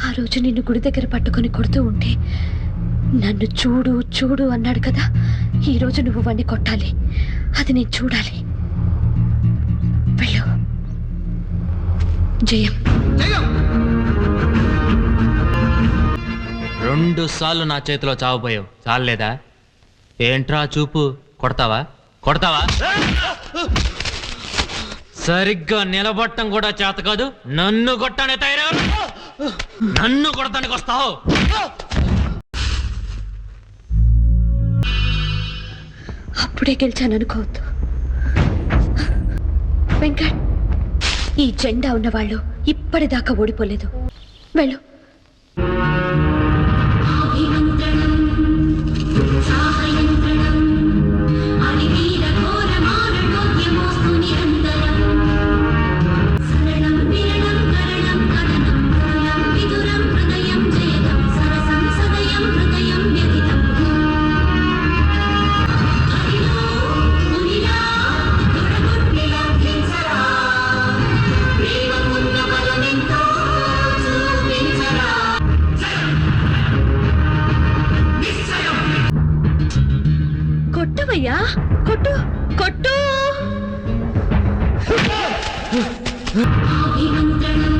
ఆ రోజు నిన్ను గుడి దగ్గర పట్టుకొని కొడుతూ ఉంటే నన్ను చూడు చూడు అన్నాడు కదా. ఈరోజు నువ్వు వాణ్ణి కొట్టాలి, అది నేను చూడాలి. వెళ్ళు. జయం. 2 సార్లు నా చేతిలో చావపోయావు, చాలేదా? ఏంట్రా చూపు, కొడతావా? సరిగ్గా నిలబట్టం కూడా చేత కాదు, నన్ను కొట్టానే తయారు. నన్ను కొడతానికి వస్తావు? అప్పుడే గెలిచాననుకోవద్దు వెంకట్. ఈ జెండా ఉన్నవాళ్ళు ఇప్పటిదాకా ఓడిపోలేదు. వెళ్ళు. కొట్టవయ్యా, కొట్టు కొట్టు. అభిమంత్రణం